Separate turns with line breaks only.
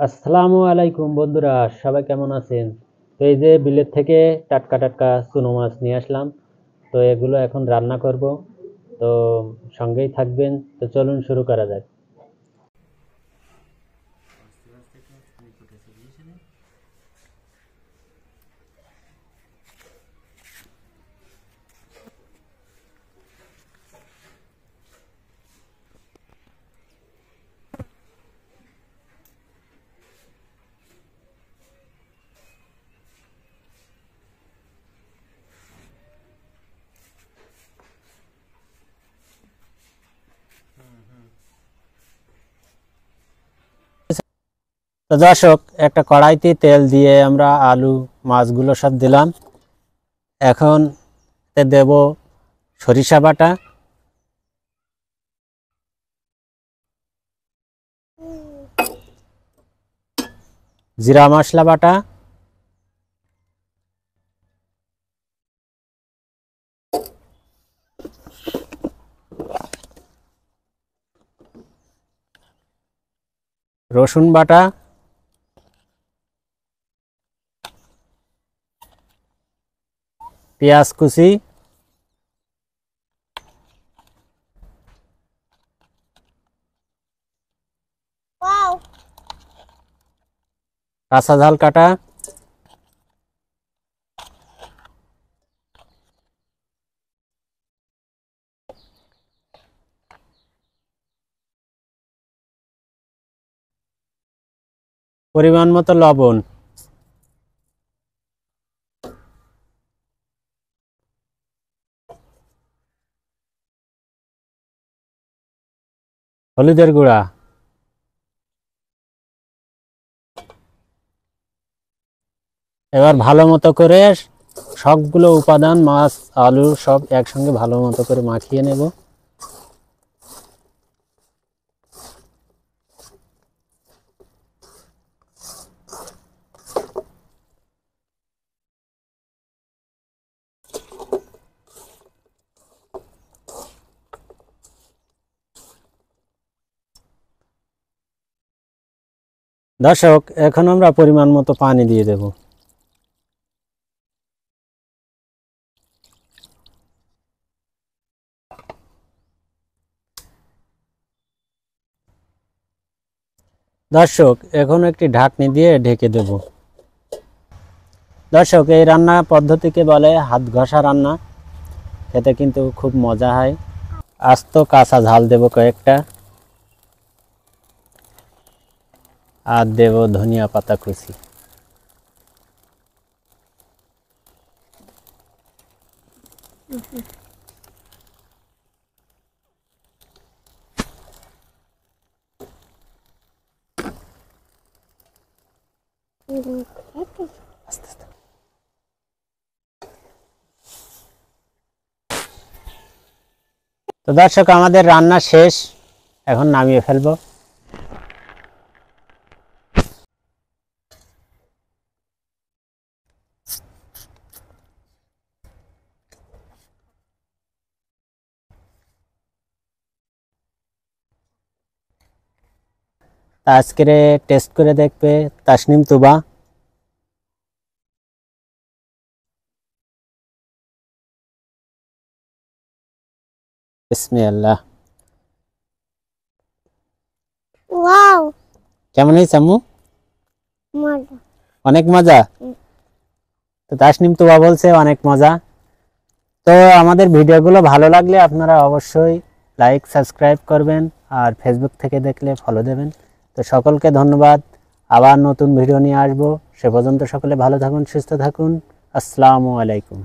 আসসালামু আলাইকুম বন্ধুরা, সবাই কেমন আছেন? তো এই যে বিলেত থেকে টাটকা টাটকা চুনো মাছ নিয়ে আসলাম। তো এগুলো এখন রান্না করব। তো সঙ্গেই থাকবেন। তো চলুন শুরু করা যাক। তো দর্শক, একটা কড়াইতে তেল দিয়ে আমরা আলু মাছগুলো সব দিলাম। এখন দেব সরিষা বাটা, জিরা মশলা বাটা, রসুন বাটা, পেঁয়াজ কুচি, কাঁচা ঝাল কাটা, পরিমাণ মতো লবণ, হলুদের গুঁড়া, এবার ভালো মতো করে সবগুলো উপাদান মাছ আলু সব একসঙ্গে ভালো মতো করে মাখিয়ে নেব। দর্শক, এখন আমরা পরিমাণ মতো পানি দিয়ে দেব। দর্শক, এখন একটি ঢাকনি দিয়ে ঢেকে দেব। দর্শক, এই রান্না পদ্ধতিকে বলে হাত ঘষা রান্না। খেতে কিন্তু খুব মজা হয়। আস্ত কাঁচা ঝাল দেব কয়েকটা, আর দেব ধনিয়া পাতা কুচি। তো দর্শক, আমাদের রান্না শেষ, এখন নামিয়ে ফেলবো। তা আজকে টেস্ট করে দেখবে তাসনিম তুবা। বিসমিল্লাহ। ওয়াও, কেমন হয়েছে আম্মু? মজা, অনেক মজা। তো তাসনিম তুবা বলছে অনেক মজা। তো আমাদের ভিডিওগুলো ভালো লাগলে আপনারা অবশ্যই লাইক সাবস্ক্রাইব করবেন, আর ফেসবুক থেকে দেখলে ফলো দেবেন। তো সকলকে ধন্যবাদ। আবার নতুন ভিডিও নিয়ে আসবো। সে পর্যন্ত সকলে ভালো থাকুন, সুস্থ থাকুন। আসসালামু আলাইকুম।